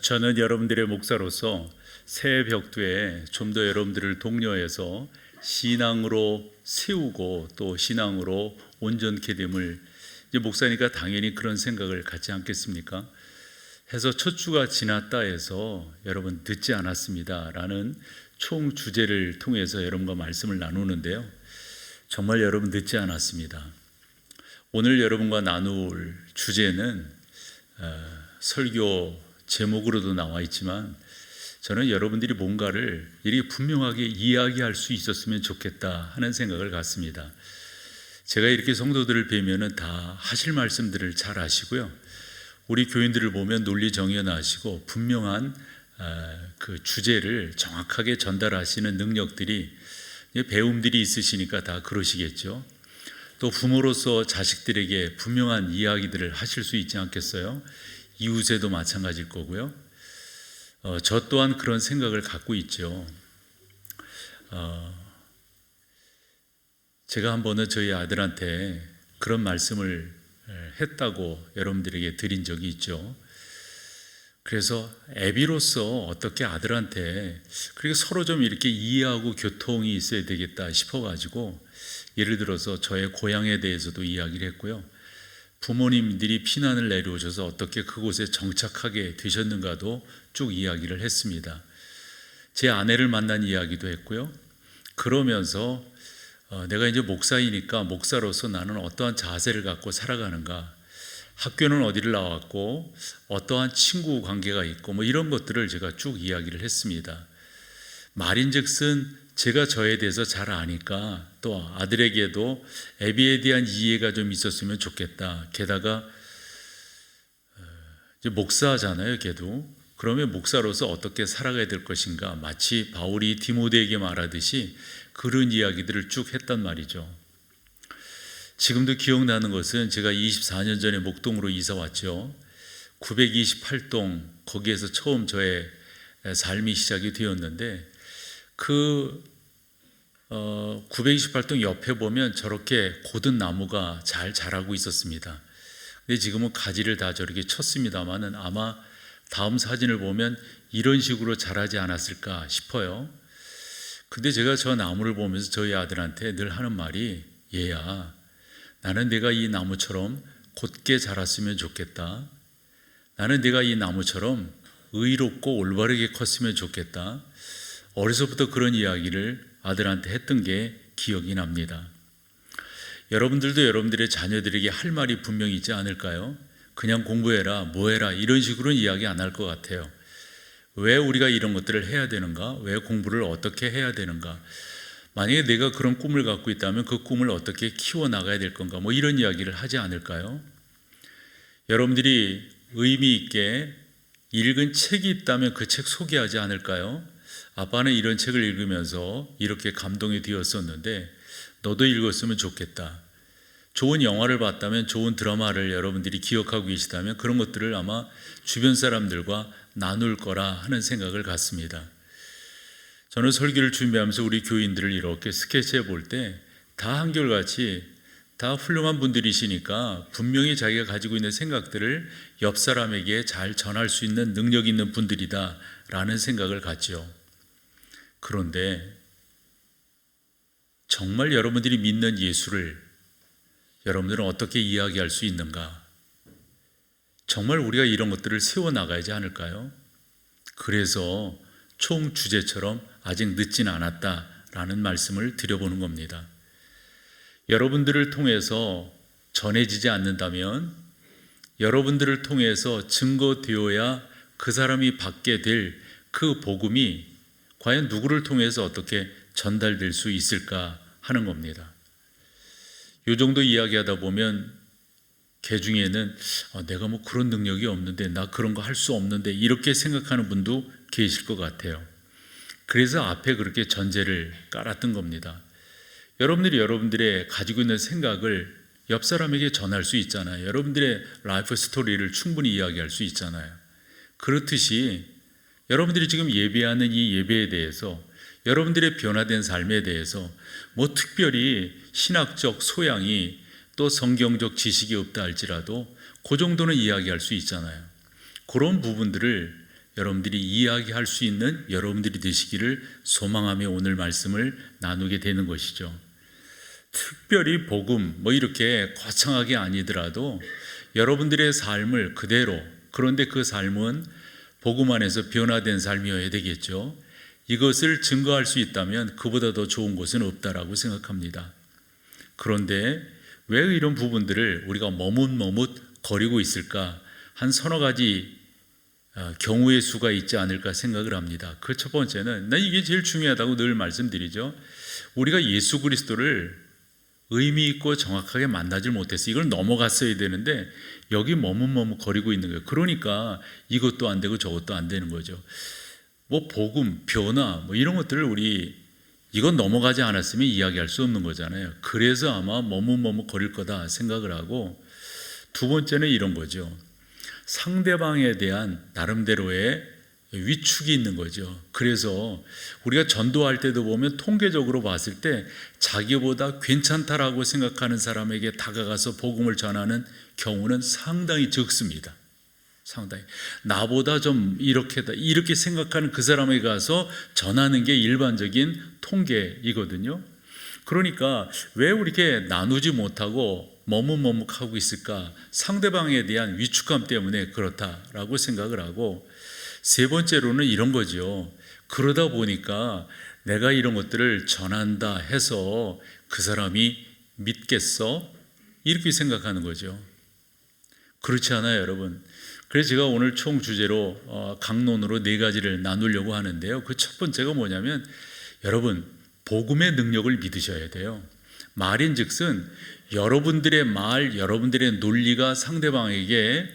저는 여러분들의 목사로서 새해 벽두에 좀 더 여러분들을 독려해서 신앙으로 세우고 또 신앙으로 온전케 됨을, 이제 목사니까 당연히 그런 생각을 갖지 않겠습니까? 해서 첫 주가 지났다 해서 여러분 늦지 않았습니다 라는 총 주제를 통해서 여러분과 말씀을 나누는데요, 정말 여러분 늦지 않았습니다. 오늘 여러분과 나눌 주제는 설교 제목으로도 나와 있지만, 저는 여러분들이 뭔가를 이렇게 분명하게 이야기할 수 있었으면 좋겠다 하는 생각을 갖습니다. 제가 이렇게 성도들을 뵈면은 다 하실 말씀들을 잘 아시고요, 우리 교인들을 보면 논리 정연하시고 분명한 그 주제를 정확하게 전달하시는 능력들이, 배움들이 있으시니까 다 그러시겠죠. 또 부모로서 자식들에게 분명한 이야기들을 하실 수 있지 않겠어요? 이웃에도 마찬가지일 거고요. 저 또한 그런 생각을 갖고 있죠. 제가 한 번은 저희 아들한테 그런 말씀을 했다고 여러분들에게 드린 적이 있죠. 그래서 애비로서 어떻게 아들한테 그리고 서로 좀 이렇게 이해하고 교통이 있어야 되겠다 싶어가지고, 예를 들어서 저의 고향에 대해서도 이야기를 했고요, 부모님들이 피난을 내려오셔서 어떻게 그곳에 정착하게 되셨는가도 쭉 이야기를 했습니다. 제 아내를 만난 이야기도 했고요. 그러면서 내가 이제 목사이니까 목사로서 나는 어떠한 자세를 갖고 살아가는가, 학교는 어디를 나왔고 어떠한 친구 관계가 있고 뭐 이런 것들을 제가 쭉 이야기를 했습니다. 말인즉슨 제가 저에 대해서 잘 아니까 또 아들에게도 애비에 대한 이해가 좀 있었으면 좋겠다. 게다가 이제 목사잖아요, 걔도. 그러면 목사로서 어떻게 살아가야 될 것인가, 마치 바울이 디모데에게 말하듯이 그런 이야기들을 쭉 했단 말이죠. 지금도 기억나는 것은, 제가 24년 전에 목동으로 이사 왔죠. 928동, 거기에서 처음 저의 삶이 시작이 되었는데, 그 928동 옆에 보면 저렇게 고든 나무가 잘 자라고 있었습니다. 근데 지금은 가지를 다 저렇게 쳤습니다만은, 아마 다음 사진을 보면 이런 식으로 자라지 않았을까 싶어요. 근데 제가 저 나무를 보면서 저희 아들한테 늘 하는 말이, 얘야, 나는 내가 이 나무처럼 곧게 자랐으면 좋겠다. 나는 내가 이 나무처럼 의롭고 올바르게 컸으면 좋겠다. 어려서부터 그런 이야기를 아들한테 했던 게 기억이 납니다. 여러분들도 여러분들의 자녀들에게 할 말이 분명히 있지 않을까요? 그냥 공부해라, 뭐해라 이런 식으로는 이야기 안 할 것 같아요. 왜 우리가 이런 것들을 해야 되는가? 왜 공부를 어떻게 해야 되는가? 만약에 내가 그런 꿈을 갖고 있다면 그 꿈을 어떻게 키워나가야 될 건가? 뭐 이런 이야기를 하지 않을까요? 여러분들이 의미 있게 읽은 책이 있다면 그 책 소개하지 않을까요? 아빠는 이런 책을 읽으면서 이렇게 감동이 되었었는데 너도 읽었으면 좋겠다. 좋은 영화를 봤다면, 좋은 드라마를 여러분들이 기억하고 계시다면 그런 것들을 아마 주변 사람들과 나눌 거라 하는 생각을 갖습니다. 저는 설교를 준비하면서 우리 교인들을 이렇게 스케치해 볼 때 다 한결같이 다 훌륭한 분들이시니까 분명히 자기가 가지고 있는 생각들을 옆 사람에게 잘 전할 수 있는 능력 있는 분들이다 라는 생각을 갖죠. 그런데 정말 여러분들이 믿는 예수를 여러분들은 어떻게 이야기할 수 있는가? 정말 우리가 이런 것들을 세워나가야지 않을까요? 그래서 총 주제처럼 아직 늦진 않았다라는 말씀을 드려보는 겁니다. 여러분들을 통해서 전해지지 않는다면, 여러분들을 통해서 증거되어야 그 사람이 받게 될 그 복음이 과연 누구를 통해서 어떻게 전달될 수 있을까 하는 겁니다. 이 정도 이야기하다 보면 개 중에는 내가 뭐 그런 능력이 없는데, 나 그런 거 할 수 없는데 이렇게 생각하는 분도 계실 것 같아요. 그래서 앞에 그렇게 전제를 깔았던 겁니다. 여러분들이 여러분들의 가지고 있는 생각을 옆 사람에게 전할 수 있잖아요. 여러분들의 라이프 스토리를 충분히 이야기할 수 있잖아요. 그렇듯이 여러분들이 지금 예배하는 이 예배에 대해서, 여러분들의 변화된 삶에 대해서 뭐 특별히 신학적 소양이 또 성경적 지식이 없다 할지라도 그 정도는 이야기할 수 있잖아요. 그런 부분들을 여러분들이 이야기할 수 있는 여러분들이 되시기를 소망하며 오늘 말씀을 나누게 되는 것이죠. 특별히 복음 이렇게 거창하게 아니더라도 여러분들의 삶을 그대로, 그런데 그 삶은 복음 안에서 변화된 삶이어야 되겠죠. 이것을 증거할 수 있다면 그보다 더 좋은 곳은 없다라고 생각합니다. 그런데 왜 이런 부분들을 우리가 머뭇거리고 있을까? 한 서너 가지 경우의 수가 있지 않을까 생각을 합니다. 그 첫 번째는, 이게 제일 중요하다고 늘 말씀드리죠. 우리가 예수 그리스도를 의미 있고 정확하게 만나질 못했어요. 이걸 넘어갔어야 되는데 여기 머뭇거리고 있는 거예요. 그러니까 이것도 안 되고 저것도 안 되는 거죠. 복음, 변화 이런 것들을 이건 넘어가지 않았으면 이야기할 수 없는 거잖아요. 그래서 아마 머뭇거릴 거다 생각을 하고, 두 번째는 이런 거죠. 상대방에 대한 나름대로의 위축이 있는 거죠. 그래서 우리가 전도할 때도 보면 통계적으로 봤을 때 자기보다 괜찮다라고 생각하는 사람에게 다가가서 복음을 전하는 경우는 상당히 적습니다. 상당히 나보다 좀 이렇게 생각하는 그 사람에게 가서 전하는 게 일반적인 통계이거든요. 그러니까 왜 이렇게 나누지 못하고 머뭇하고 있을까? 상대방에 대한 위축감 때문에 그렇다라고 생각을 하고, 세 번째로는 이런 거죠. 그러다 보니까 내가 이런 것들을 전한다 해서 그 사람이 믿겠어? 이렇게 생각하는 거죠. 그렇지 않아요, 여러분? 그래서 제가 오늘 총 주제로 강론으로 네 가지를 나누려고 하는데요. 그 첫 번째가 뭐냐면, 여러분, 복음의 능력을 믿으셔야 돼요. 말인즉슨 여러분들의 말, 여러분들의 논리가 상대방에게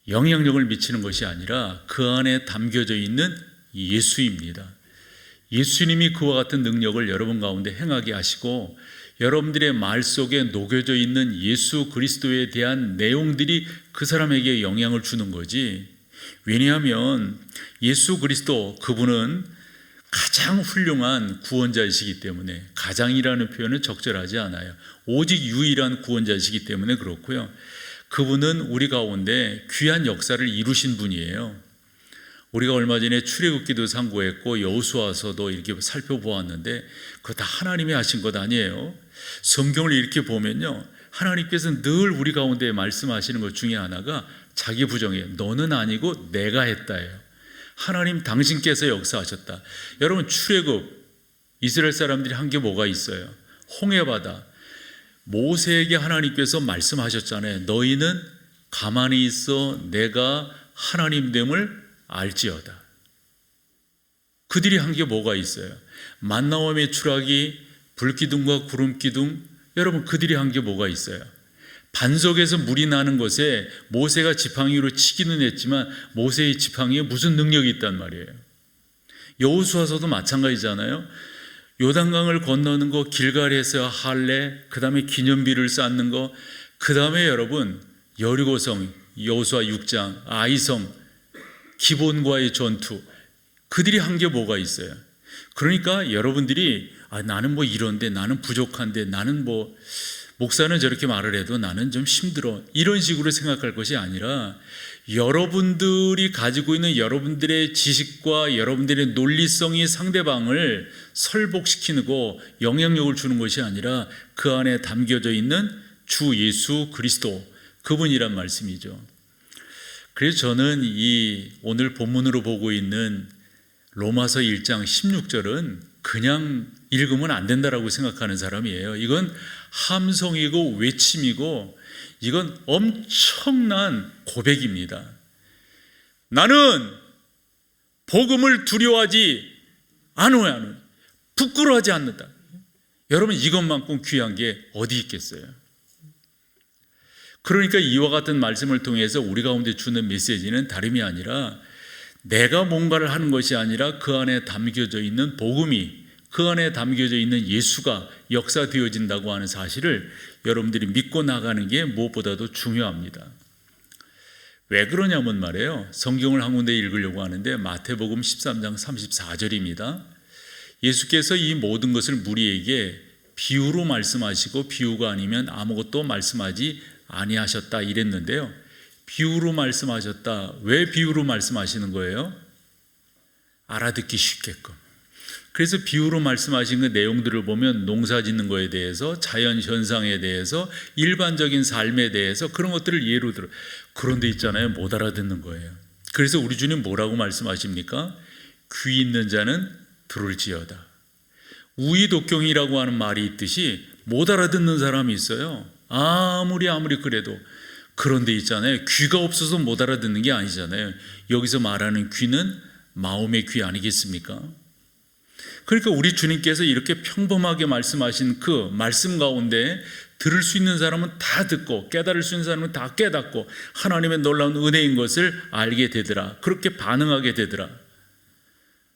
영향력을 미치는 것이 아니라 그 안에 담겨져 있는 예수입니다. 예수님이 그와 같은 능력을 여러분 가운데 행하게 하시고, 여러분들의 말 속에 녹여져 있는 예수 그리스도에 대한 내용들이 그 사람에게 영향을 주는 거지. 왜냐하면 예수 그리스도, 그분은 가장 훌륭한 구원자이시기 때문에, 가장이라는 표현은 적절하지 않아요. 오직 유일한 구원자이시기 때문에 그렇고요. 그분은 우리 가운데 귀한 역사를 이루신 분이에요. 우리가 얼마 전에 출애굽기도 상고했고 여호수아서도 이렇게 살펴보았는데 그거 다 하나님이 하신 것 아니에요. 성경을 이렇게 보면요, 하나님께서 늘 우리 가운데 말씀하시는 것 중에 하나가 자기 부정에 너는 아니고 내가 했다예요. 하나님 당신께서 역사하셨다. 여러분, 출애굽 이스라엘 사람들이 한 게 뭐가 있어요? 홍해바다. 모세에게 하나님께서 말씀하셨잖아요. 너희는 가만히 있어 내가 하나님됨을 알지어다. 그들이 한 게 뭐가 있어요? 만나와 메추라기, 불기둥과 구름기둥. 여러분, 그들이 한 게 뭐가 있어요? 반석에서 물이 나는 것에 모세가 지팡이로 치기는 했지만 모세의 지팡이에 무슨 능력이 있단 말이에요. 여호수아서도 마찬가지잖아요. 요단강을 건너는 거, 길갈에서 할례, 그 다음에 기념비를 쌓는 거, 그 다음에 여러분 여리고성, 여호수아 6장, 아이성, 기본과의 전투. 그들이 한 게 뭐가 있어요? 그러니까 여러분들이 나는 이런데, 나는 부족한데, 나는 목사는 저렇게 말을 해도 나는 좀 힘들어, 이런 식으로 생각할 것이 아니라, 여러분들이 가지고 있는 여러분들의 지식과 여러분들의 논리성이 상대방을 설복시키고 영향력을 주는 것이 아니라 그 안에 담겨져 있는 주 예수 그리스도, 그분이란 말씀이죠. 그래서 저는 이 오늘 본문으로 보고 있는 로마서 1장 16절은 그냥 읽으면 안 된다라고 생각하는 사람이에요. 이건 함성이고 외침이고 이건 엄청난 고백입니다. 나는 복음을 두려워하지 않아요. 부끄러워하지 않는다. 여러분, 이것만큼 귀한 게 어디 있겠어요? 그러니까 이와 같은 말씀을 통해서 우리 가운데 주는 메시지는 다름이 아니라 내가 뭔가를 하는 것이 아니라 그 안에 담겨져 있는 복음이, 그 안에 담겨져 있는 예수가 역사되어진다고 하는 사실을 여러분들이 믿고 나가는 게 무엇보다도 중요합니다. 왜 그러냐면 말이에요, 성경을 한 군데 읽으려고 하는데 마태복음 13장 34절입니다. 예수께서 이 모든 것을 무리에게 비유로 말씀하시고 비유가 아니면 아무것도 말씀하지 아니하셨다 이랬는데요. 비유로 말씀하셨다. 왜 비유로 말씀하시는 거예요? 알아듣기 쉽게끔. 그래서 비유로 말씀하신 그 내용들을 보면 농사 짓는 거에 대해서, 자연 현상에 대해서, 일반적인 삶에 대해서 그런 것들을 예로 들어. 그런데 있잖아요, 못 알아듣는 거예요. 그래서 우리 주님 뭐라고 말씀하십니까? 귀 있는 자는 들을지어다. 우의독경이라고 하는 말이 있듯이 못 알아듣는 사람이 있어요. 아무리 그래도. 그런데 있잖아요, 귀가 없어서 못 알아듣는 게 아니잖아요. 여기서 말하는 귀는 마음의 귀 아니겠습니까? 그러니까 우리 주님께서 이렇게 평범하게 말씀하신 그 말씀 가운데 들을 수 있는 사람은 다 듣고 깨달을 수 있는 사람은 다 깨닫고 하나님의 놀라운 은혜인 것을 알게 되더라. 그렇게 반응하게 되더라.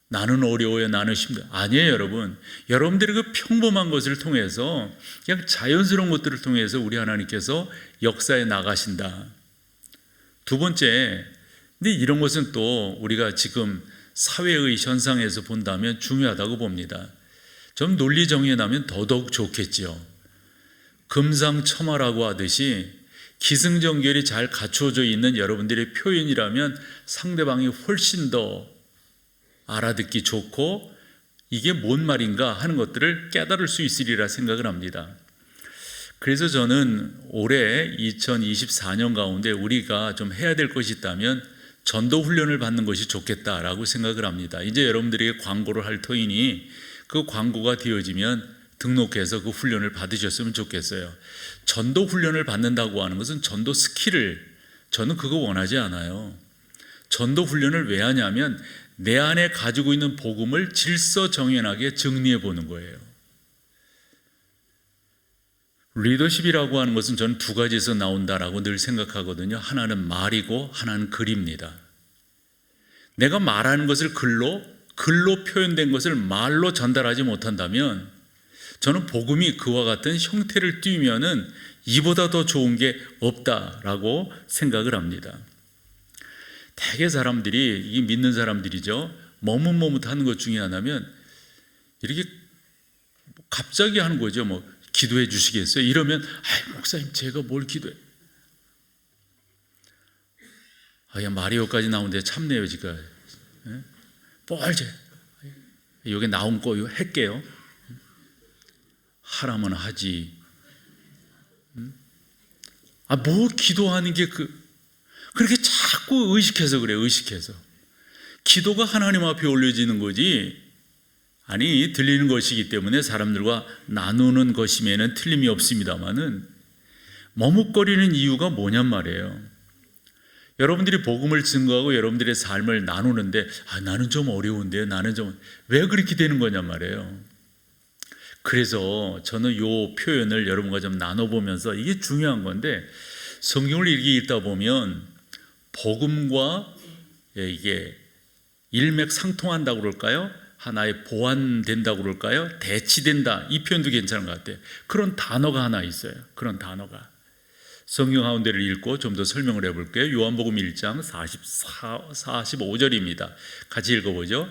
나는 어려워요, 나는 힘들어요. 아니에요, 여러분. 여러분들이 그 평범한 것을 통해서, 그냥 자연스러운 것들을 통해서 우리 하나님께서 역사에 나가신다. 두 번째, 근데 이런 것은 또 우리가 지금 사회의 현상에서 본다면 중요하다고 봅니다. 좀 논리 정리해 나면 더더욱 좋겠지요. 금상첨화라고 하듯이 기승전결이 잘 갖춰져 있는 여러분들의 표현이라면 상대방이 훨씬 더 알아듣기 좋고 이게 뭔 말인가 하는 것들을 깨달을 수 있으리라 생각을 합니다. 그래서 저는 올해 2024년 가운데 우리가 좀 해야 될 것이 있다면 전도 훈련을 받는 것이 좋겠다라고 생각을 합니다. 이제 여러분들에게 광고를 할 터이니 그 광고가 되어지면 등록해서 그 훈련을 받으셨으면 좋겠어요. 전도 훈련을 받는다고 하는 것은 전도 스킬을, 저는 그거 원하지 않아요. 전도 훈련을 왜 하냐면 내 안에 가지고 있는 복음을 질서정연하게 정리해 보는 거예요. 리더십이라고 하는 것은 저는 두 가지에서 나온다라고 늘 생각하거든요. 하나는 말이고 하나는 글입니다. 내가 말하는 것을 글로 표현된 것을 말로 전달하지 못한다면 저는 복음이 그와 같은 형태를 띠면은 이보다 더 좋은 게 없다라고 생각을 합니다. 대개 사람들이, 이 믿는 사람들이죠, 머뭇머뭇하는 것 중에 하나면 이렇게 갑자기 하는 거죠. 뭐 기도해 주시겠어요? 이러면 목사님 제가 뭘 기도해? 야, 마리오까지 나오는데 참네요 지금. 뻘제 여기 나온 거 이거 할게요. 하라면 하지. 뭐 기도하는 게 그렇게 자꾸 의식해서 그래요. 의식해서. 기도가 하나님 앞에 올려지는 거지, 아니 들리는 것이기 때문에 사람들과 나누는 것임에는 틀림이 없습니다만은 머뭇거리는 이유가 뭐냔 말이에요. 여러분들이 복음을 증거하고 여러분들의 삶을 나누는데 나는 좀 어려운데요, 나는 좀, 왜 그렇게 되는 거냔 말이에요. 그래서 저는 이 표현을 여러분과 좀 나눠보면서 이게 중요한 건데, 성경을 이렇게 읽다 보면 복음과 이게 일맥상통한다고 그럴까요? 하나의 보완된다고 그럴까요? 대치된다, 이 표현도 괜찮은 것 같아요. 그런 단어가 하나 있어요. 그런 단어가. 성경 가운데를 읽고 좀 더 설명을 해볼게요. 요한복음 1장 45절입니다. 같이 읽어보죠.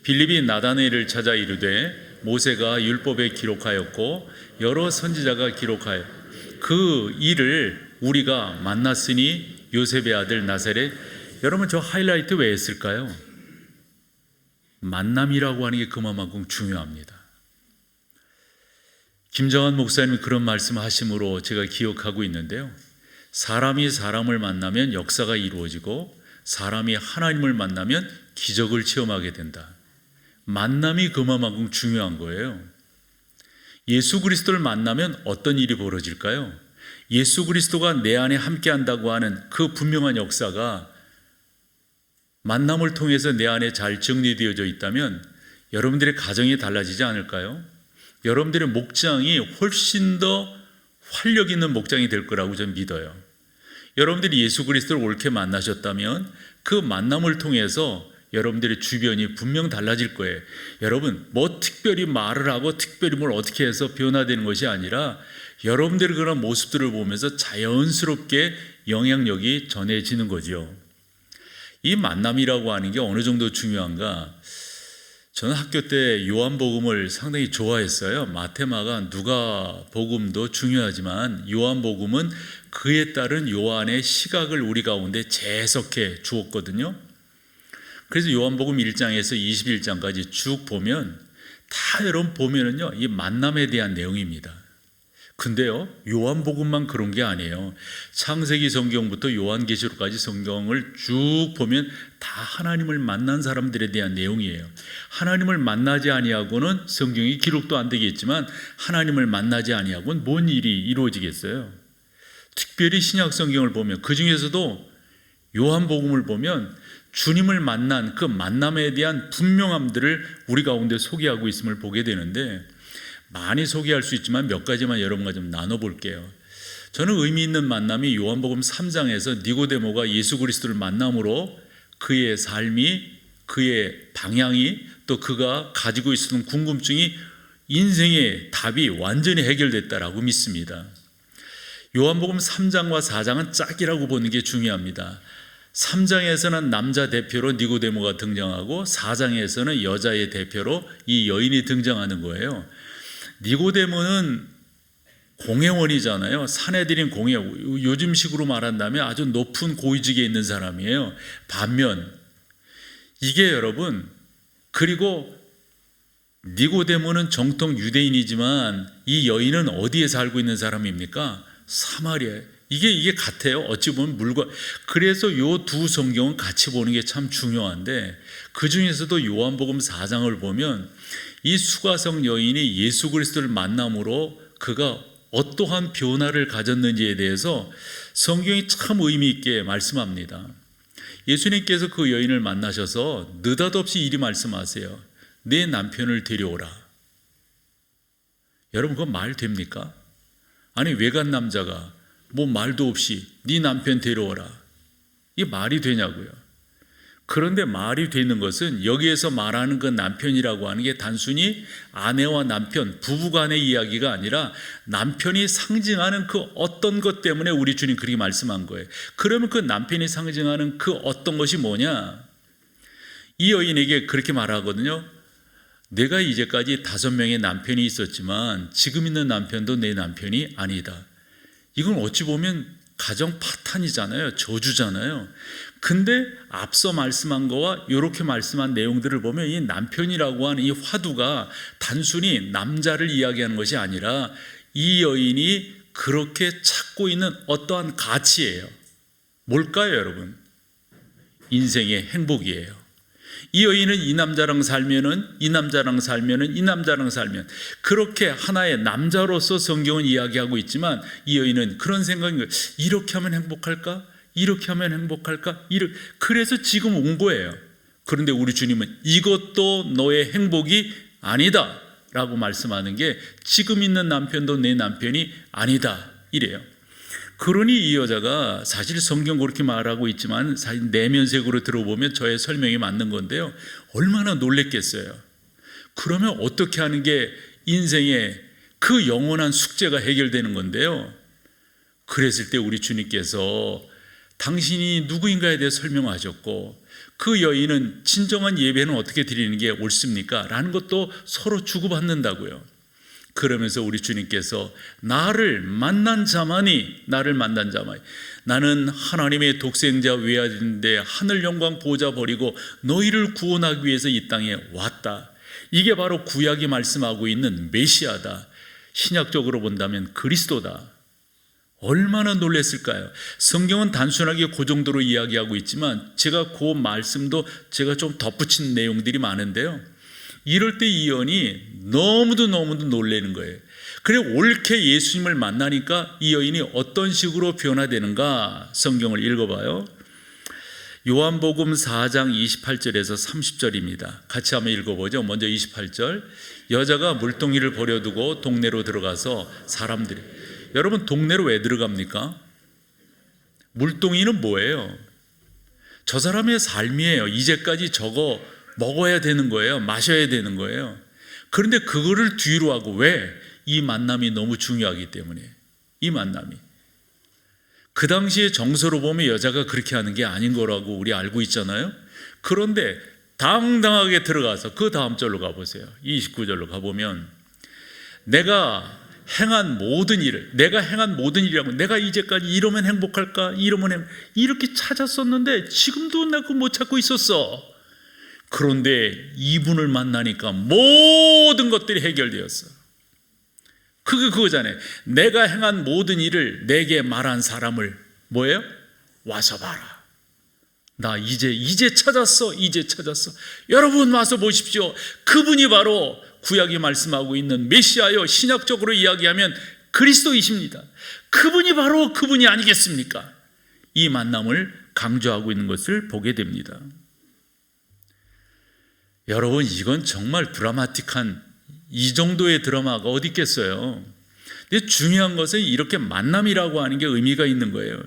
빌립이 나다나엘을 찾아 이르되 모세가 율법에 기록하였고 여러 선지자가 기록하여 그 일을 우리가 만났으니 요셉의 아들 나사렛. 여러분 저 하이라이트 왜 했을까요? 만남이라고 하는 게 그만큼 중요합니다. 김정한 목사님이 그런 말씀하심으로 제가 기억하고 있는데요. 사람이 사람을 만나면 역사가 이루어지고 사람이 하나님을 만나면 기적을 체험하게 된다. 만남이 그만큼 중요한 거예요. 예수 그리스도를 만나면 어떤 일이 벌어질까요? 예수 그리스도가 내 안에 함께한다고 하는 그 분명한 역사가 만남을 통해서 내 안에 잘 정리되어져 있다면 여러분들의 가정이 달라지지 않을까요? 여러분들의 목장이 훨씬 더 활력 있는 목장이 될 거라고 저는 믿어요. 여러분들이 예수 그리스도를 옳게 만나셨다면 그 만남을 통해서 여러분들의 주변이 분명 달라질 거예요. 여러분 뭐 특별히 말을 하고 특별히 뭘 어떻게 해서 변화되는 것이 아니라 여러분들의 그런 모습들을 보면서 자연스럽게 영향력이 전해지는 거죠. 이 만남이라고 하는 게 어느 정도 중요한가? 저는 학교 때 요한복음을 상당히 좋아했어요. 마테마가 누가복음도 중요하지만 요한복음은 그에 따른 요한의 시각을 우리 가운데 재해석해 주었거든요. 그래서 요한복음 1장에서 21장까지 쭉 보면 다 여러분 보면은요, 이 만남에 대한 내용입니다. 근데요, 요한복음만 그런 게 아니에요. 창세기 성경부터 요한계시록까지 성경을 쭉 보면 다 하나님을 만난 사람들에 대한 내용이에요. 하나님을 만나지 아니하고는 성경이 기록도 안 되겠지만 하나님을 만나지 아니하고는 뭔 일이 이루어지겠어요? 특별히 신약 성경을 보면 그 중에서도 요한복음을 보면 주님을 만난 그 만남에 대한 분명함들을 우리 가운데 소개하고 있음을 보게 되는데, 많이 소개할 수 있지만 몇 가지만 여러분과 좀 나눠볼게요. 저는 의미 있는 만남이 요한복음 3장에서 니고데모가 예수 그리스도를 만남으로 그의 삶이, 그의 방향이, 또 그가 가지고 있었던 궁금증이, 인생의 답이 완전히 해결됐다라고 믿습니다. 요한복음 3장과 4장은 짝이라고 보는 게 중요합니다. 3장에서는 남자 대표로 니고데모가 등장하고 4장에서는 여자의 대표로 이 여인이 등장하는 거예요. 니고데모는 공회원이잖아요. 사내들인 공회, 요즘식으로 말한다면 아주 높은 고위직에 있는 사람이에요. 반면 이게 여러분, 그리고 니고데모는 정통 유대인이지만 이 여인은 어디에 살고 있는 사람입니까? 사마리아에. 이게 같아요. 어찌 보면 물과. 그래서 요 두 성경은 같이 보는 게 참 중요한데, 그 중에서도 요한복음 4장을 보면 이 수가성 여인이 예수 그리스도를 만남으로 그가 어떠한 변화를 가졌는지에 대해서 성경이 참 의미 있게 말씀합니다. 예수님께서 그 여인을 만나셔서 느닷없이 이리 말씀하세요. 내 남편을 데려오라. 여러분, 그건 말 됩니까? 아니, 외간 남자가 뭐 말도 없이 네 남편 데려오라, 이게 말이 되냐고요. 그런데 말이 되는 것은 여기에서 말하는 그 남편이라고 하는 게 단순히 아내와 남편, 부부간의 이야기가 아니라 남편이 상징하는 그 어떤 것 때문에 우리 주님 그렇게 말씀한 거예요. 그러면 그 남편이 상징하는 그 어떤 것이 뭐냐? 이 여인에게 그렇게 말하거든요. 내가 이제까지 5명의 남편이 있었지만 지금 있는 남편도 내 남편이 아니다. 이건 어찌 보면 가정 파탄이잖아요. 저주잖아요. 근데 앞서 말씀한 거와 이렇게 말씀한 내용들을 보면 이 남편이라고 하는 이 화두가 단순히 남자를 이야기하는 것이 아니라 이 여인이 그렇게 찾고 있는 어떠한 가치예요. 뭘까요, 여러분? 인생의 행복이에요. 이 여인은 이 남자랑 살면은 이 남자랑 살면은 이 남자랑 살면, 그렇게 하나의 남자로서 성경은 이야기하고 있지만 이 여인은 그런 생각인 거예요. 이렇게 하면 행복할까? 이렇게 하면 행복할까? 그래서 지금 온 거예요. 그런데 우리 주님은 이것도 너의 행복이 아니다 라고 말씀하는 게, 지금 있는 남편도 내 남편이 아니다 이래요. 그러니 이 여자가 사실 성경 그렇게 말하고 있지만 사실 내면색으로 들어보면 저의 설명이 맞는 건데요, 얼마나 놀랬겠어요. 그러면 어떻게 하는 게 인생의 그 영원한 숙제가 해결되는 건데요, 그랬을 때 우리 주님께서 당신이 누구인가에 대해 설명하셨고, 그 여인은 진정한 예배는 어떻게 드리는 게 옳습니까? 라는 것도 서로 주고받는다고요. 그러면서 우리 주님께서 나를 만난 자만이, 나는 하나님의 독생자 외아들인데 하늘 영광 보좌 버리고 너희를 구원하기 위해서 이 땅에 왔다. 이게 바로 구약이 말씀하고 있는 메시아다. 신약적으로 본다면 그리스도다. 얼마나 놀랐을까요? 성경은 단순하게 그 정도로 이야기하고 있지만 제가 그 말씀도 제가 좀 덧붙인 내용들이 많은데요, 이럴 때 이 여인이 너무도 놀라는 거예요. 그래, 옳게 예수님을 만나니까 이 여인이 어떤 식으로 변화되는가 성경을 읽어봐요. 요한복음 4장 28절에서 30절입니다. 같이 한번 읽어보죠. 먼저 28절. 여자가 물동이를 버려두고 동네로 들어가서 사람들이, 여러분 동네로 왜 들어갑니까? 물동이는 뭐예요? 저 사람의 삶이에요. 이제까지 저거 먹어야 되는 거예요. 마셔야 되는 거예요. 그런데 그거를 뒤로 하고, 왜? 이 만남이 너무 중요하기 때문에. 이 만남이. 그 당시에 정서로 보면 여자가 그렇게 하는 게 아닌 거라고 우리 알고 있잖아요. 그런데 당당하게 들어가서 그 다음 절로 가보세요. 29절로 가보면 내가 행한 모든 일이라고 내가 이제까지 이러면 행복할까? 이렇게 찾았었는데 지금도 나 그거 못 찾고 있었어. 그런데 이분을 만나니까 모든 것들이 해결되었어. 그게 그거잖아요. 내가 행한 모든 일을 내게 말한 사람을 뭐예요? 와서 봐라. 나 이제 찾았어. 여러분 와서 보십시오. 그분이 바로 구약이 말씀하고 있는 메시아요. 신약적으로 이야기하면 그리스도이십니다. 그분이 바로 그분이 아니겠습니까? 이 만남을 강조하고 있는 것을 보게 됩니다. 여러분, 이건 정말 드라마틱한 이 정도의 드라마가 어디 있겠어요? 근데 중요한 것은 이렇게 만남이라고 하는 게 의미가 있는 거예요.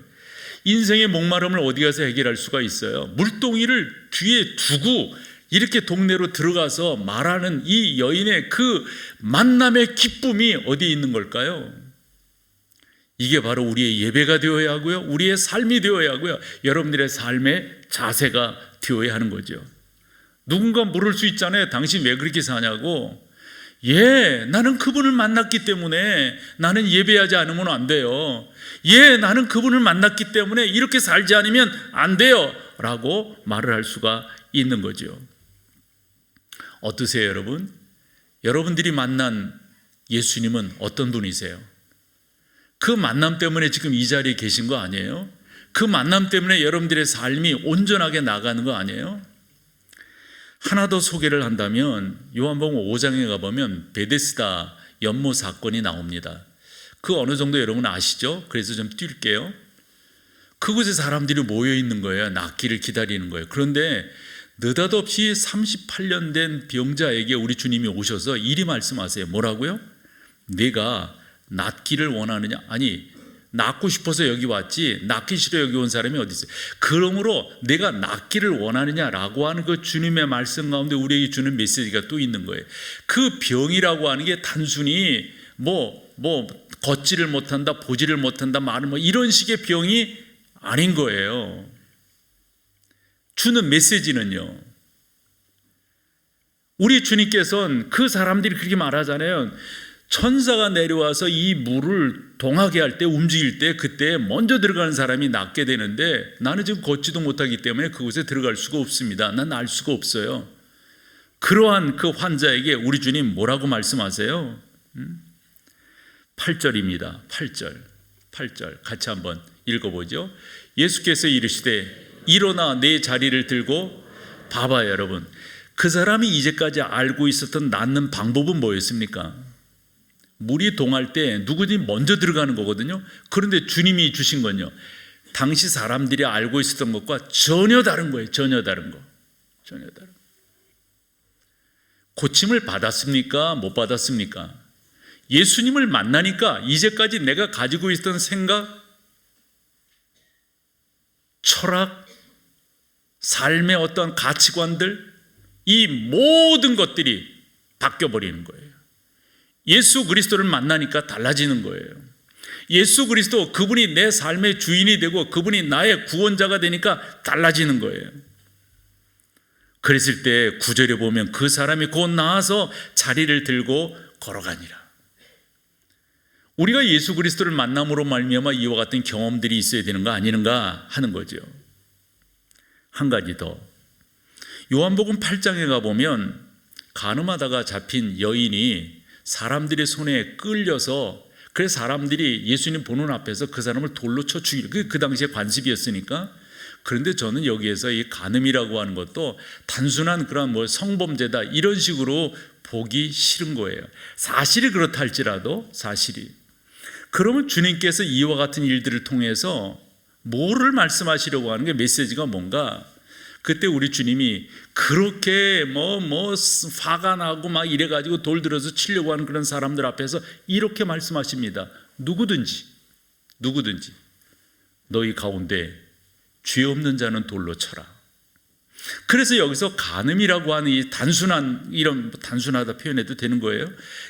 인생의 목마름을 어디 가서 해결할 수가 있어요? 물동이를 뒤에 두고 이렇게 동네로 들어가서 말하는 이 여인의 그 만남의 기쁨이 어디에 있는 걸까요? 이게 바로 우리의 예배가 되어야 하고요, 우리의 삶이 되어야 하고요, 여러분들의 삶의 자세가 되어야 하는 거죠. 누군가 물을 수 있잖아요. 당신 왜 그렇게 사냐고. 나는 그분을 만났기 때문에 나는 예배하지 않으면 안 돼요. 나는 그분을 만났기 때문에 이렇게 살지 않으면 안 돼요 라고 말을 할 수가 있는 거죠. 어떠세요, 여러분? 여러분들이 만난 예수님은 어떤 분이세요? 그 만남 때문에 지금 이 자리에 계신 거 아니에요? 그 만남 때문에 여러분들의 삶이 온전하게 나가는 거 아니에요? 하나 더 소개를 한다면 요한복음 5장에 가보면 베데스다 연못 사건이 나옵니다. 그 어느 정도 여러분 아시죠? 그래서 좀 뛸게요. 그곳에 사람들이 모여 있는 거예요. 낫기를 기다리는 거예요. 그런데 느닷없이 38년 된 병자에게 우리 주님이 오셔서 이리 말씀하세요. 뭐라고요? 네가 낫기를 원하느냐? 아니, 낫고 싶어서 여기 왔지 낫기 싫어 여기 온 사람이 어디 있어요? 그러므로 내가 낫기를 원하느냐라고 하는 그 주님의 말씀 가운데 우리에게 주는 메시지가 또 있는 거예요. 그 병이라고 하는 게 단순히 걷지를 못한다, 보지를 못한다, 말은 이런 식의 병이 아닌 거예요. 주는 메시지는요, 우리 주님께서는 그 사람들이 그렇게 말하잖아요. 천사가 내려와서 이 물을 동하게 할 때, 움직일 때, 그때 먼저 들어가는 사람이 낫게 되는데 나는 지금 걷지도 못하기 때문에 그곳에 들어갈 수가 없습니다. 난 알 수가 없어요. 그러한 그 환자에게 우리 주님 뭐라고 말씀하세요? 8절입니다. 8절 같이 한번 읽어보죠. 예수께서 이르시되 일어나 내 자리를 들고 봐봐요. 여러분, 그 사람이 이제까지 알고 있었던 낫는 방법은 뭐였습니까? 물이 동할 때 누구든지 먼저 들어가는 거거든요. 그런데 주님이 주신 건요, 당시 사람들이 알고 있었던 것과 전혀 다른 거예요. 전혀 다른 거. 고침을 받았습니까? 못 받았습니까? 예수님을 만나니까 이제까지 내가 가지고 있던 생각, 철학, 삶의 어떤 가치관들, 이 모든 것들이 바뀌어버리는 거예요. 예수 그리스도를 만나니까 달라지는 거예요. 예수 그리스도, 그분이 내 삶의 주인이 되고 그분이 나의 구원자가 되니까 달라지는 거예요. 그랬을 때 9절에 보면 그 사람이 곧 나와서 자리를 들고 걸어가니라. 우리가 예수 그리스도를 만남으로 말미암아 이와 같은 경험들이 있어야 되는 거 아니는가 하는 거죠. 한 가지 더, 요한복음 8장에 가보면 간음하다가 잡힌 여인이 사람들의 손에 끌려서, 그래서 사람들이 예수님 보는 앞에서 그 사람을 돌로 쳐 죽이려, 그 당시에 관습이었으니까. 그런데 저는 여기에서 이 간음이라고 하는 것도 단순한 그런 성범죄다 이런 식으로 보기 싫은 거예요. 사실이 그렇다 할지라도, 사실이. 그러면 주님께서 이와 같은 일들을 통해서 뭐를 말씀하시려고 하는 게, 메시지가 뭔가? 그때 우리 주님이 그렇게 화가 나고 막 이래가지고 돌 들어서 치려고 하는 그런 사람들 앞에서 이렇게 말씀하십니다. 누구든지 너희 가운데 죄 없는 자는 돌로 쳐라. 그래서 여기서 간음이라고 하는 이 단순하다 표현해도 되는 거예요.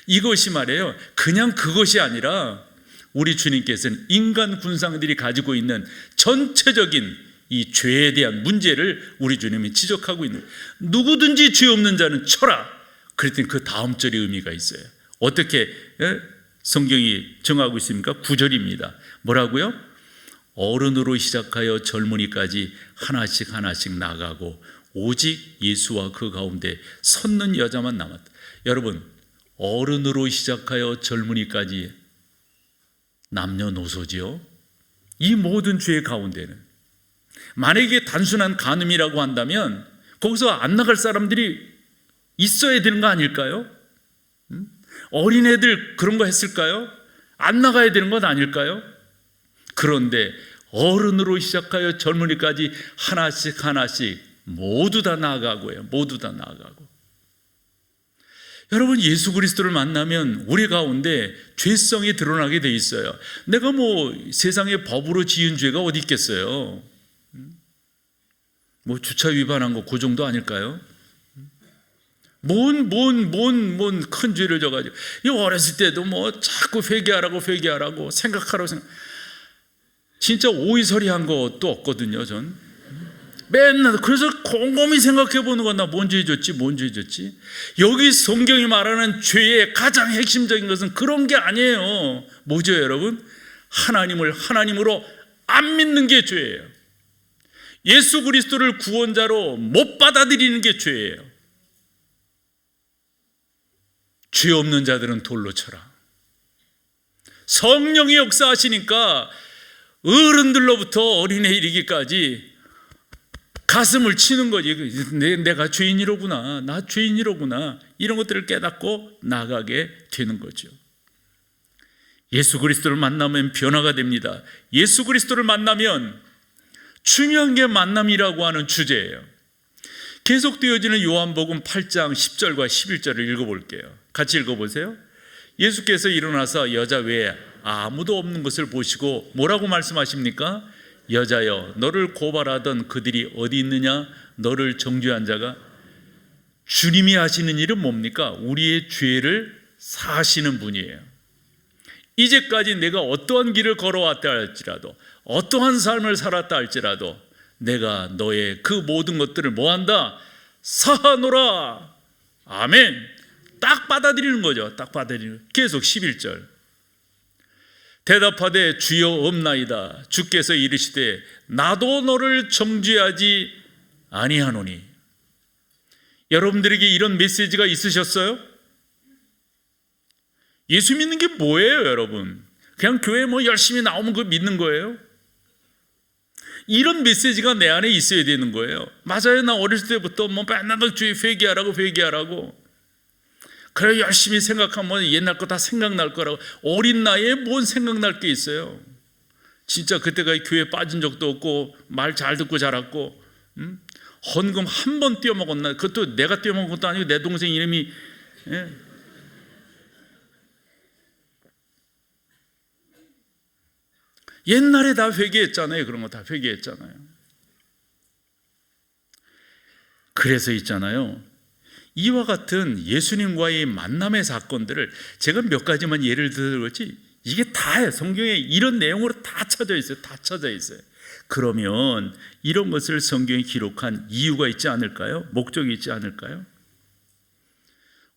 이것이 말이에요, 그냥 그것이 아니라 우리 주님께서는 인간 군상들이 가지고 있는 전체적인 이 죄에 대한 문제를 우리 주님이 지적하고 있는 거예요. 누구든지 죄 없는 자는 쳐라. 그랬더니 그 다음 절이 의미가 있어요. 어떻게 성경이 정하고 있습니까? 9절입니다. 뭐라고요? 어른으로 시작하여 젊은이까지 하나씩 하나씩 나가고 오직 예수와 그 가운데 섰는 여자만 남았다. 여러분, 어른으로 시작하여 젊은이까지 남녀노소지요. 이 모든 죄 가운데는 만약에 단순한 간음이라고 한다면 거기서 안 나갈 사람들이 있어야 되는 거 아닐까요? 어린애들 그런 거 했을까요? 안 나가야 되는 건 아닐까요? 그런데 어른으로 시작하여 젊은이까지 하나씩 하나씩 모두 다 나아가고요. 모두 다 나아가고. 여러분, 예수 그리스도를 만나면 우리 가운데 죄성이 드러나게 돼 있어요. 내가 뭐 세상에 법으로 지은 죄가 어디 있겠어요? 뭐 주차 위반한 거 그 정도 아닐까요? 뭔 큰 죄를 져가지고 이 어렸을 때도 뭐 자꾸 회개하라고 생각하라고 진짜 오이설이한 것도 없거든요. 전 맨날 그래서 곰곰이 생각해 보는 건 나 뭔 죄 졌지 여기 성경이 말하는 죄의 가장 핵심적인 것은 그런 게 아니에요. 뭐죠 여러분? 하나님을 하나님으로 안 믿는 게 죄예요. 예수 그리스도를 구원자로 못 받아들이는 게 죄예요. 죄 없는 자들은 돌로 쳐라. 성령이 역사하시니까 어른들로부터 어린애 이르기까지 가슴을 치는 거지. 내가 죄인이로구나. 나 죄인이로구나. 이런 것들을 깨닫고 나가게 되는 거죠. 예수 그리스도를 만나면 변화가 됩니다. 예수 그리스도를 만나면 중요한 게 만남이라고 하는 주제예요. 계속되어지는 요한복음 8장 10절과 11절을 읽어볼게요. 같이 읽어보세요. 예수께서 일어나서 여자 외에 아무도 없는 것을 보시고 뭐라고 말씀하십니까? 여자여, 너를 고발하던 그들이 어디 있느냐? 너를 정죄한 자가. 주님이 하시는 일은 뭡니까? 우리의 죄를 사하시는 분이에요. 이제까지 내가 어떠한 길을 걸어왔다 할지라도, 어떠한 삶을 살았다 할지라도 내가 너의 그 모든 것들을 뭐한다? 사하노라. 아멘. 딱 받아들이는 거죠. 딱 받아들이는. 계속 11절. 대답하되 주여 없나이다. 주께서 이르시되 나도 너를 정죄하지 아니하노니. 여러분들에게 이런 메시지가 있으셨어요? 예수 믿는 게 뭐예요, 여러분? 그냥 교회 뭐 열심히 나오면 그거 믿는 거예요? 이런 메시지가 내 안에 있어야 되는 거예요. 맞아요. 나 어렸을 때부터 뭐 맨날 주의 회개하라고. 그래 열심히 생각하면 옛날 거 다 생각날 거라고. 어린 나이에 뭔 생각날 게 있어요. 진짜 그때까지 교회 빠진 적도 없고 말 잘 듣고 자랐고 헌금 한 번 떼어먹었나. 그것도 내가 떼어먹은 것도 아니고 내 동생 이름이 옛날에 다 회개했잖아요. 그런 거 다 회개했잖아요. 그래서 있잖아요, 이와 같은 예수님과의 만남의 사건들을 제가 몇 가지만 예를 들었지 이게 다예요. 성경에 이런 내용으로 다 찾아 있어요. 다 찾아 있어요. 그러면 이런 것을 성경에 기록한 이유가 있지 않을까요? 목적이 있지 않을까요?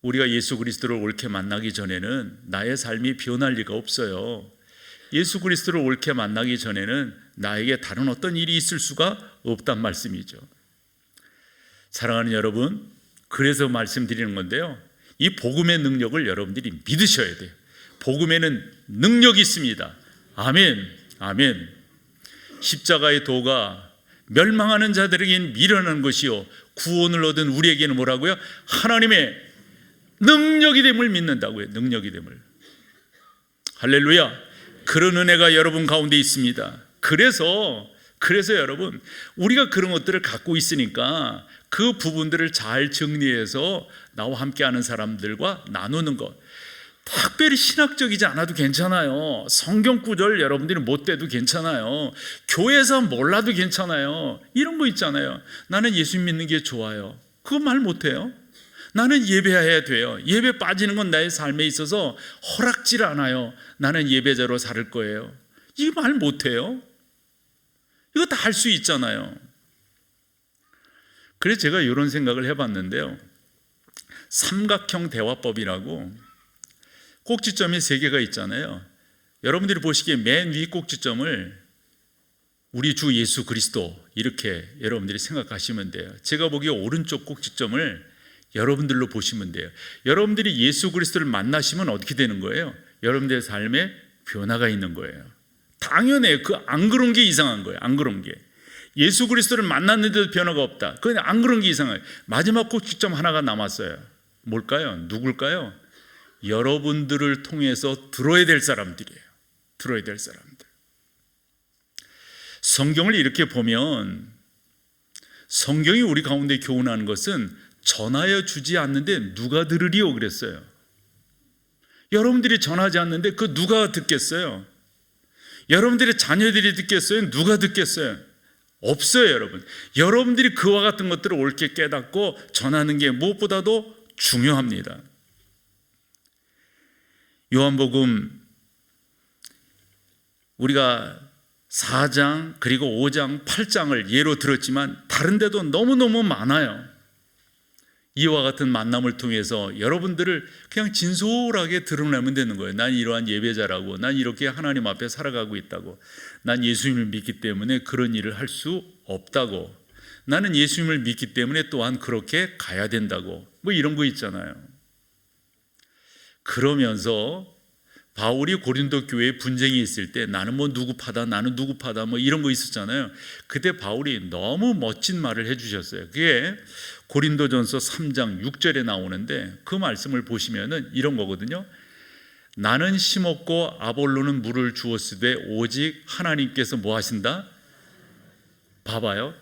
우리가 예수 그리스도를 옳게 만나기 전에는 나의 삶이 변할 리가 없어요. 예수 그리스도를 옳게 만나기 전에는 나에게 다른 어떤 일이 있을 수가 없단 말씀이죠. 사랑하는 여러분, 그래서 말씀드리는 건데요, 이 복음의 능력을 여러분들이 믿으셔야 돼요. 복음에는 능력이 있습니다. 아멘, 아멘. 십자가의 도가 멸망하는 자들에게는 미련한 것이요 구원을 얻은 우리에게는 뭐라고요? 하나님의 능력이 됨을 믿는다고요. 능력이 됨을. 할렐루야. 그런 은혜가 여러분 가운데 있습니다. 그래서 여러분, 우리가 그런 것들을 갖고 있으니까 그 부분들을 잘 정리해서 나와 함께하는 사람들과 나누는 것. 특별히 신학적이지 않아도 괜찮아요. 성경 구절 여러분들이 못 돼도 괜찮아요. 교회에서 몰라도 괜찮아요. 이런 거 있잖아요. 나는 예수 믿는 게 좋아요. 그거 말 못해요. 나는 예배해야 돼요. 예배 빠지는 건 나의 삶에 있어서 허락질 않아요. 나는 예배자로 살 거예요. 이 말 못해요. 이거 다 할 수 있잖아요. 그래서 제가 이런 생각을 해봤는데요. 삼각형 대화법이라고 꼭지점이 3개가 있잖아요. 여러분들이 보시기에 맨 위 꼭지점을 우리 주 예수 그리스도 이렇게 여러분들이 생각하시면 돼요. 제가 보기에 오른쪽 꼭지점을 여러분들로 보시면 돼요. 여러분들이 예수 그리스도를 만나시면 어떻게 되는 거예요? 여러분들의 삶에 변화가 있는 거예요. 당연해요. 안 그런 게 이상한 거예요. 안 그런 게. 예수 그리스도를 만났는데도 변화가 없다. 그건 안 그런 게 이상해요. 마지막 꼭지점 하나가 남았어요. 뭘까요? 누굴까요? 여러분들을 통해서 들어야 될 사람들이에요. 들어야 될 사람들. 성경을 이렇게 보면 성경이 우리 가운데 교훈하는 것은 전하여 주지 않는데 누가 들으리요 그랬어요. 여러분들이 전하지 않는데 그 누가 듣겠어요? 여러분들의 자녀들이 듣겠어요? 누가 듣겠어요? 없어요, 여러분. 여러분들이 그와 같은 것들을 옳게 깨닫고 전하는 게 무엇보다도 중요합니다. 요한복음 우리가 4장 그리고 5장 8장을 예로 들었지만 다른 데도 너무너무 많아요. 이와 같은 만남을 통해서 여러분들을 그냥 진솔하게 드러내면 되는 거예요. 난 이러한 예배자라고, 난 이렇게 하나님 앞에 살아가고 있다고, 난 예수님을 믿기 때문에 그런 일을 할 수 없다고, 나는 예수님을 믿기 때문에 또한 그렇게 가야 된다고, 뭐 이런 거 있잖아요. 그러면서 바울이 고린도 교회에 분쟁이 있을 때 나는 뭐 누구 파다, 나는 누구 파다, 뭐 이런 거 있었잖아요. 그때 바울이 너무 멋진 말을 해주셨어요. 그게 고린도전서 3장 6절에 나오는데 그 말씀을 보시면은 이런 거거든요. 나는 심었고 아볼로는 물을 주었으되 오직 하나님께서 뭐 하신다? 봐봐요.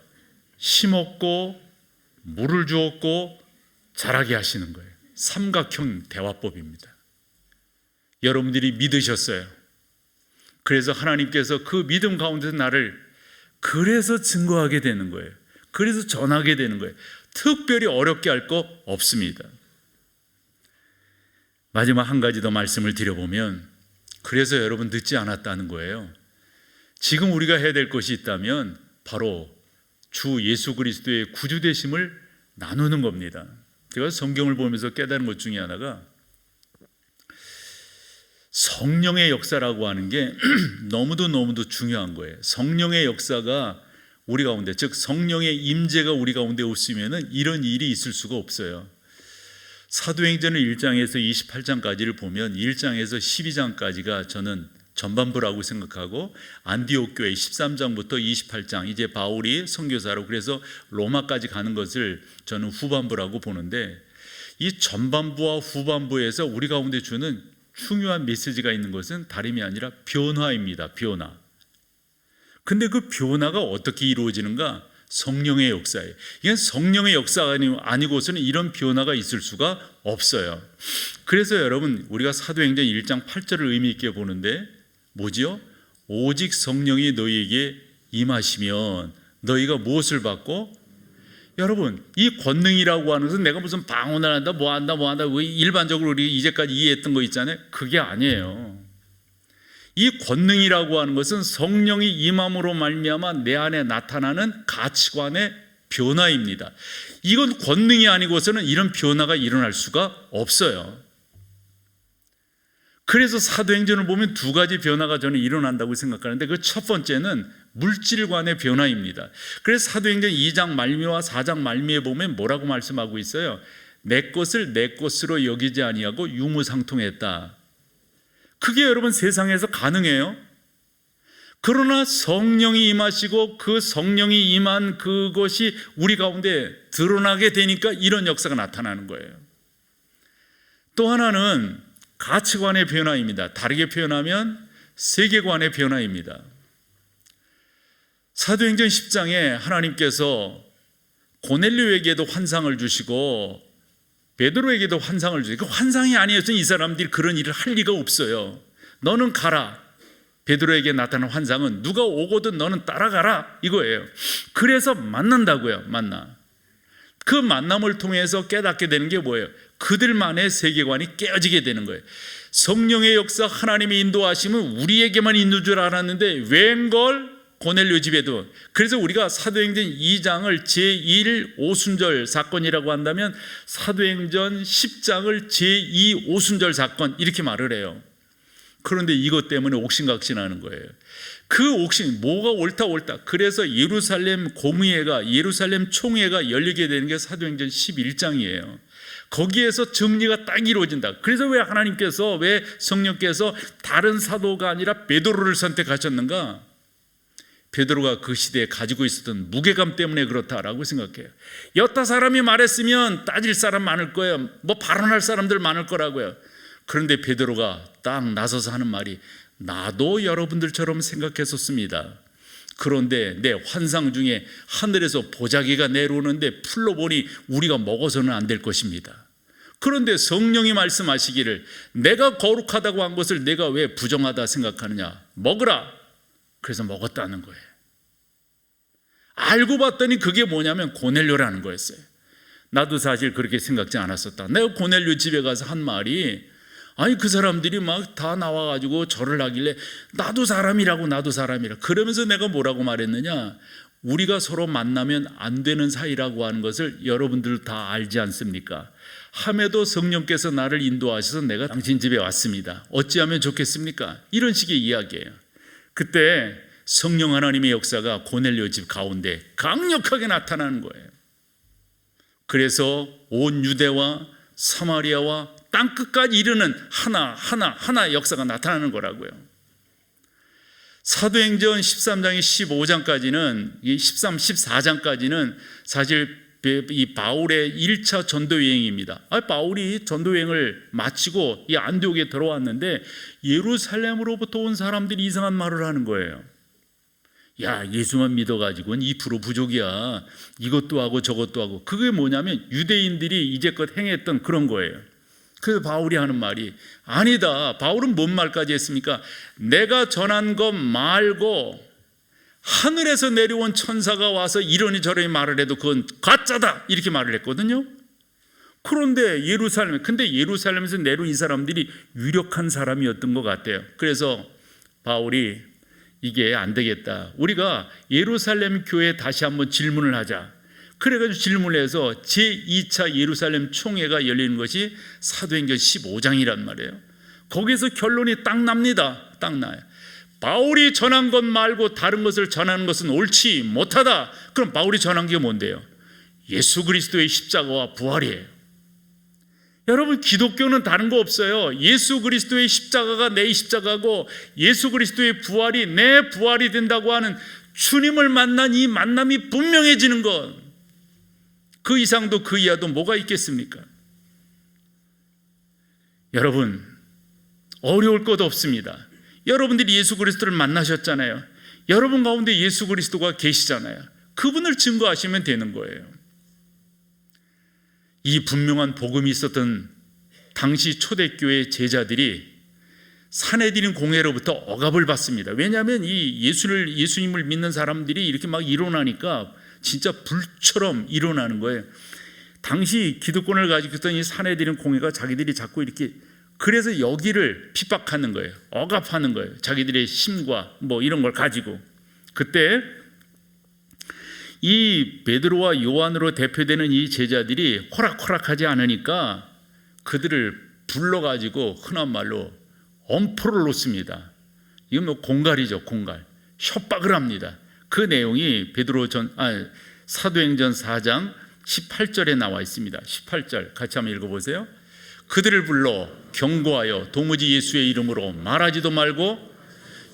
심었고 물을 주었고 자라게 하시는 거예요. 삼각형 대화법입니다. 여러분들이 믿으셨어요. 그래서 하나님께서 그 믿음 가운데서 나를 그래서 증거하게 되는 거예요. 그래서 전하게 되는 거예요. 특별히 어렵게 할 거 없습니다. 마지막 한 가지 더 말씀을 드려보면 그래서 여러분 늦지 않았다는 거예요. 지금 우리가 해야 될 것이 있다면 바로 주 예수 그리스도의 구주되심을 나누는 겁니다. 제가 성경을 보면서 깨달은 것 중에 하나가 성령의 역사라고 하는 게 너무도 중요한 거예요. 성령의 역사가 우리 가운데, 즉 성령의 임재가 우리 가운데 없으면 이런 일이 있을 수가 없어요. 사도행전을 1장에서 28장까지를 보면 1장에서 12장까지가 저는 전반부라고 생각하고 안디옥 교회 13장부터 28장 이제 바울이 선교사로 그래서 로마까지 가는 것을 저는 후반부라고 보는데 이 전반부와 후반부에서 우리 가운데 주는 중요한 메시지가 있는 것은 다름이 아니라 변화입니다. 변화. 근데 그 변화가 어떻게 이루어지는가? 성령의 역사예요. 이건 성령의 역사가 아니고서는 이런 변화가 있을 수가 없어요. 그래서 여러분 우리가 사도행전 1장 8절을 의미 있게 보는데 뭐지요? 오직 성령이 너희에게 임하시면 너희가 무엇을 받고? 여러분 이 권능이라고 하는 것은 내가 무슨 방언을 한다 뭐 한다 일반적으로 우리 이제까지 이해했던 거 있잖아요. 그게 아니에요. 이 권능이라고 하는 것은 성령이 임함으로 말미암아 내 안에 나타나는 가치관의 변화입니다. 이건 권능이 아니고서는 이런 변화가 일어날 수가 없어요. 그래서 사도행전을 보면 두 가지 변화가 저는 일어난다고 생각하는데 그 첫 번째는 물질관의 변화입니다. 그래서 사도행전 2장 말미와 4장 말미에 보면 뭐라고 말씀하고 있어요? 내 것을 내 것으로 여기지 아니하고 유무상통했다. 그게 여러분 세상에서 가능해요? 그러나 성령이 임하시고 그 성령이 임한 그것이 우리 가운데 드러나게 되니까 이런 역사가 나타나는 거예요. 또 하나는 가치관의 변화입니다. 다르게 표현하면 세계관의 변화입니다. 사도행전 10장에 하나님께서 고넬료에게도 환상을 주시고 베드로에게도 환상을 주시고 그 환상이 아니었으면 이 사람들이 그런 일을 할 리가 없어요. 너는 가라. 베드로에게 나타난 환상은 누가 오거든 너는 따라가라 이거예요. 그래서 만난다고요. 만나. 그 만남을 통해서 깨닫게 되는 게 뭐예요? 그들만의 세계관이 깨어지게 되는 거예요. 성령의 역사 하나님의 인도하심은 우리에게만 있는 줄 알았는데 웬걸 고넬료 집에도. 그래서 우리가 사도행전 2장을 제1 오순절 사건이라고 한다면 사도행전 10장을 제2 오순절 사건 이렇게 말을 해요. 그런데 이것 때문에 옥신각신하는 거예요. 그 옥신, 뭐가 옳다. 그래서 예루살렘 공의회가, 예루살렘 총회가 열리게 되는 게 사도행전 11장이에요. 거기에서 정리가 딱 이루어진다. 그래서 왜 하나님께서, 왜 성령께서 다른 사도가 아니라 베드로를 선택하셨는가? 베드로가 그 시대에 가지고 있었던 무게감 때문에 그렇다라고 생각해요. 여타 사람이 말했으면 따질 사람 많을 거예요. 뭐 발언할 사람들 많을 거라고요. 그런데 베드로가 딱 나서서 하는 말이, 나도 여러분들처럼 생각했었습니다. 그런데 내 환상 중에 하늘에서 보자기가 내려오는데 풀로 보니 우리가 먹어서는 안 될 것입니다. 그런데 성령이 말씀하시기를 내가 거룩하다고 한 것을 내가 왜 부정하다 생각하느냐? 먹으라. 그래서 먹었다는 거예요. 알고 봤더니 그게 뭐냐면 고넬료라는 거였어요. 나도 사실 그렇게 생각지 않았었다. 내가 고넬료 집에 가서 한 말이, 아니 그 사람들이 막 다 나와가지고 절을 하길래 나도 사람이라고. 그러면서 내가 뭐라고 말했느냐? 우리가 서로 만나면 안 되는 사이라고 하는 것을 여러분들 다 알지 않습니까? 함에도 성령께서 나를 인도하셔서 내가 당신 집에 왔습니다. 어찌하면 좋겠습니까? 이런 식의 이야기예요. 그때 성령 하나님의 역사가 고넬료 집 가운데 강력하게 나타나는 거예요. 그래서 온 유대와 사마리아와 땅끝까지 이르는 하나 역사가 나타나는 거라고요. 사도행전 13장에 15장까지는, 13, 14장까지는 사실 이 바울의 1차 전도 여행입니다. 바울이 전도 여행을 마치고 이 안디옥에 들어왔는데 예루살렘으로부터 온 사람들이 이상한 말을 하는 거예요. 야, 예수만 믿어가지고는 2% 부족이야. 이것도 하고 저것도 하고. 그게 뭐냐면 유대인들이 이제껏 행했던 그런 거예요. 그래서 바울이 하는 말이, 아니다. 바울은 뭔 말까지 했습니까? 내가 전한 것 말고 하늘에서 내려온 천사가 와서 이러니 저러니 말을 해도 그건 가짜다, 이렇게 말을 했거든요. 그런데 근데 예루살렘에서 내려온 이 사람들이 유력한 사람이었던 것 같아요. 그래서 바울이 이게 안 되겠다, 우리가 예루살렘 교회에 다시 한번 질문을 하자. 그래가지고 질문을 해서 제2차 예루살렘 총회가 열리는 것이 사도행전 15장이란 말이에요. 거기서 결론이 딱 납니다. 딱 나요. 바울이 전한 것 말고 다른 것을 전하는 것은 옳지 못하다. 그럼 바울이 전한 게 뭔데요? 예수 그리스도의 십자가와 부활이에요. 여러분, 기독교는 다른 거 없어요. 예수 그리스도의 십자가가 내 십자가고 예수 그리스도의 부활이 내 부활이 된다고 하는 주님을 만난 이 만남이 분명해지는 것, 그 이상도 그 이하도 뭐가 있겠습니까? 여러분, 어려울 것 없습니다. 여러분들이 예수 그리스도를 만나셨잖아요. 여러분 가운데 예수 그리스도가 계시잖아요. 그분을 증거하시면 되는 거예요. 이 분명한 복음이 있었던 당시 초대교회 제자들이 산헤드린 공회로부터 억압을 받습니다. 왜냐하면 이 예수님을 믿는 사람들이 이렇게 막 일어나니까 진짜 불처럼 일어나는 거예요. 당시 기득권을 가지고 있던 이 산헤드린 공회가 자기들이 자꾸 이렇게, 그래서 여기를 핍박하는 거예요. 억압하는 거예요. 자기들의 힘과 뭐 이런 걸 가지고. 그때 이 베드로와 요한으로 대표되는 이 제자들이 호락호락하지 않으니까 그들을 불러가지고 흔한 말로 엄포를 놓습니다. 이건 뭐 공갈이죠, 공갈. 협박을 합니다. 그 내용이 사도행전 4장 18절에 나와 있습니다. 18절 같이 한번 읽어보세요. 그들을 불러 경고하여 도무지 예수의 이름으로 말하지도 말고.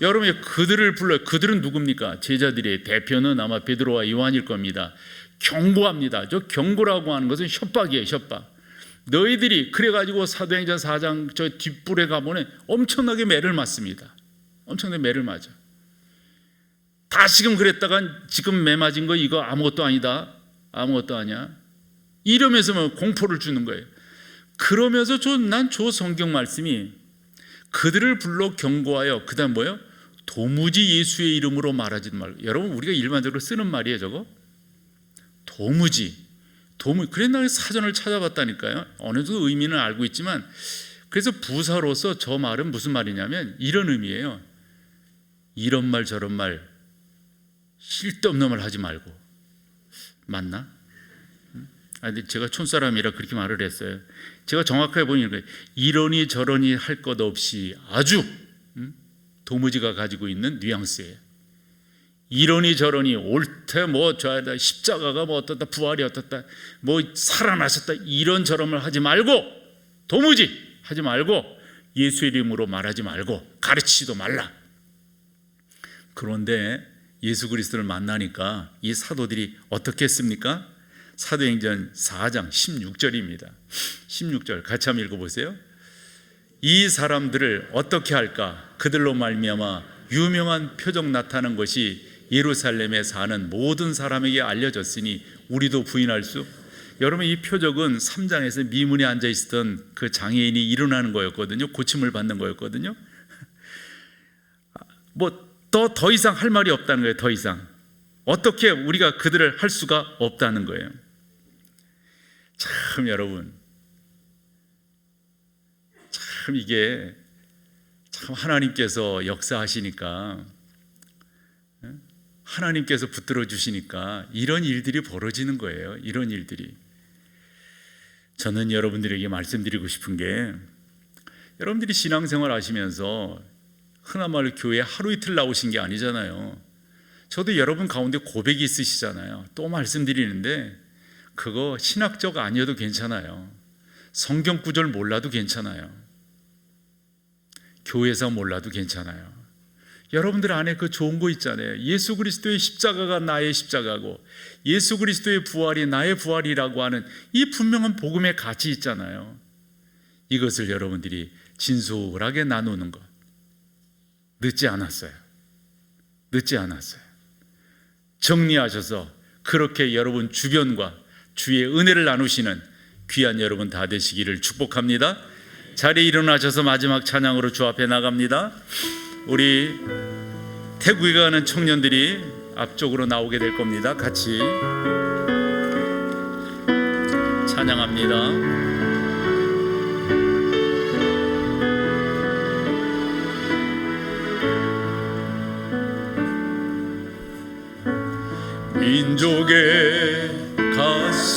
여러분이 그들을 불러요. 그들은 누굽니까? 제자들의 대표는 아마 베드로와 요한일 겁니다. 경고합니다. 저 경고라고 하는 것은 협박이에요, 협박. 너희들이, 그래가지고 사도행전 4장 저 뒷불에 가보면 엄청나게 매를 맞습니다. 엄청나게 매를 맞아. 다시금 그랬다가 지금 매 맞은 거 이거 아무것도 아니다, 아무것도 아니야, 이러면서 뭐 공포를 주는 거예요. 그러면서 난 저 성경 말씀이 그들을 불러 경고하여, 그 다음 뭐예요? 도무지 예수의 이름으로 말하지 말고. 여러분, 우리가 일반적으로 쓰는 말이에요, 저거. 도무지. 그래, 나 사전을 찾아봤다니까요. 어느 정도 의미는 알고 있지만, 그래서 부사로서 저 말은 무슨 말이냐면 이런 의미예요. 이런 말 저런 말 쓸데없는 말 하지 말고. 맞나? 아니, 제가 촌사람이라 그렇게 말을 했어요. 제가 정확하게 보니까 이러니 저러니 할 것 없이 아주 도무지가 가지고 있는 뉘앙스예요. 이러니 저러니 옳대 뭐 저하다 십자가가 뭐 어떻다 부활이 어떻다 뭐 살아나셨다 이런저런을 하지 말고, 도무지 하지 말고, 예수 이름으로 말하지 말고 가르치지도 말라. 그런데 예수 그리스도를 만나니까 이 사도들이 어떻게 했습니까? 사도행전 4장 16절입니다. 16절 같이 한번 읽어보세요. 이 사람들을 어떻게 할까? 그들로 말미암아 유명한 표적 나타난 것이 예루살렘에 사는 모든 사람에게 알려졌으니 우리도 부인할 수. 여러분, 이 표적은 3장에서 미문에 앉아 있었던 그 장애인이 일어나는 거였거든요. 고침을 받는 거였거든요. 뭐 더 이상 할 말이 없다는 거예요. 더 이상 어떻게 우리가 그들을 할 수가 없다는 거예요. 참 여러분, 참 이게 참 하나님께서 역사하시니까, 하나님께서 붙들어 주시니까 이런 일들이 벌어지는 거예요. 이런 일들이. 저는 여러분들에게 말씀드리고 싶은 게, 여러분들이 신앙생활 하시면서 흔한 교회에 하루 이틀 나오신 게 아니잖아요. 저도 여러분 가운데 고백이 있으시잖아요. 또 말씀드리는데, 그거 신학적 아니어도 괜찮아요. 성경 구절 몰라도 괜찮아요. 교회에서 몰라도 괜찮아요. 여러분들 안에 그 좋은 거 있잖아요. 예수 그리스도의 십자가가 나의 십자가고 예수 그리스도의 부활이 나의 부활이라고 하는 이 분명한 복음의 가치 있잖아요. 이것을 여러분들이 진솔하게 나누는 것, 늦지 않았어요. 늦지 않았어요. 정리하셔서 그렇게 여러분 주변과 주의 은혜를 나누시는 귀한 여러분 다 되시기를 축복합니다. 자리에 일어나셔서 마지막 찬양으로 주 앞에 나갑니다. 우리 태국에 가는 청년들이 앞쪽으로 나오게 될 겁니다. 같이 찬양합니다. 민족의 가슴마다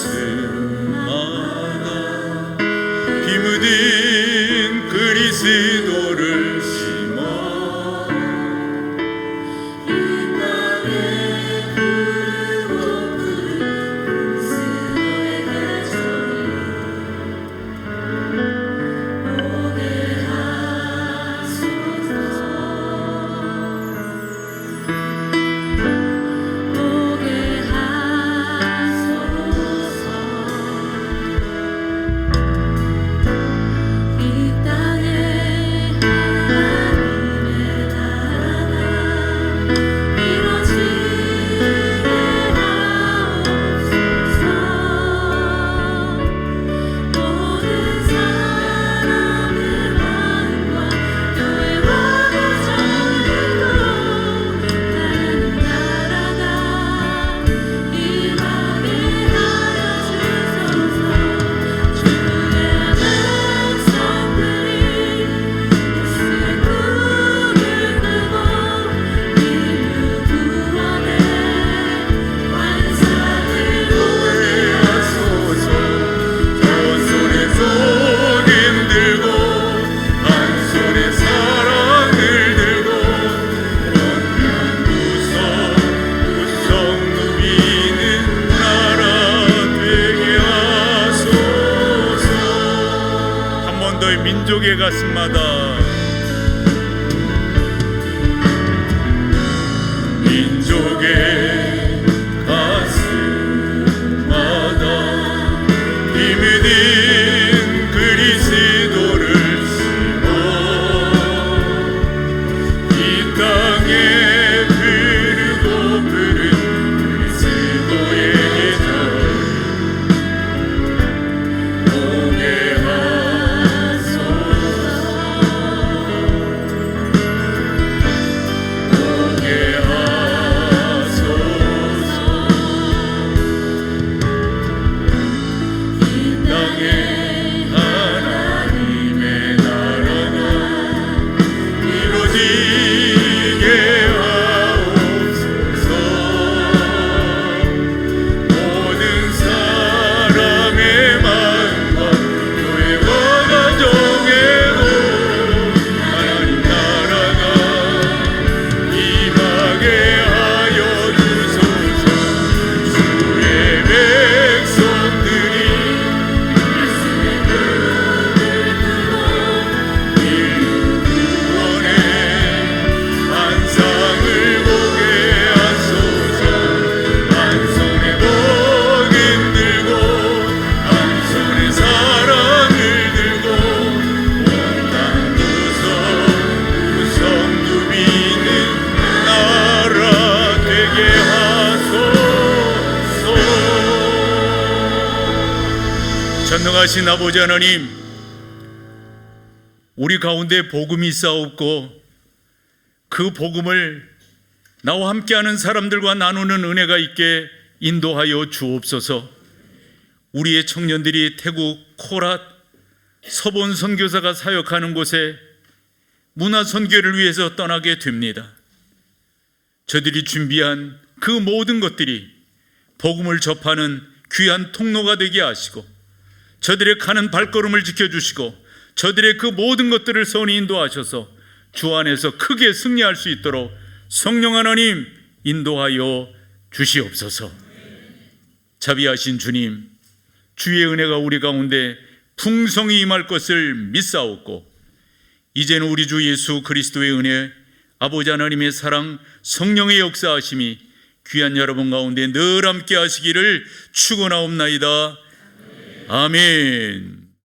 피 묻은 그리스도를 심어 이 땅에 흐르고 푸른 그리스도의 계절이 오게 하소서. 민족의 가슴마다 민족의 가슴마다 피 묻은 그리스도를 심어 이 땅에 흐르고 푸른 그리스도의 계절 오게 하소서. 전능하신 아버지 하나님, 우리 가운데 복음이 있사옵고 그 복음을 나와 함께하는 사람들과 나누는 은혜가 있게 인도하여 주옵소서. 우리의 청년들이 태국 코랏 서본 선교사가 사역하는 곳에 문화 선교를 위해서 떠나게 됩니다. 저들이 준비한 그 모든 것들이 복음을 접하는 귀한 통로가 되게 하시고 저들의 가는 발걸음을 지켜주시고 저들의 그 모든 것들을 선히 인도하셔서 주 안에서 크게 승리할 수 있도록 성령 하나님 인도하여 주시옵소서. 자비하신 주님, 주의 은혜가 우리 가운데 풍성히 임할 것을 믿사옵고 이제는 우리 주 예수 그리스도의 은혜, 아버지 하나님의 사랑, 성령의 역사하심이 귀한 여러분 가운데 늘 함께 하시기를 축원하옵나이다. 아멘.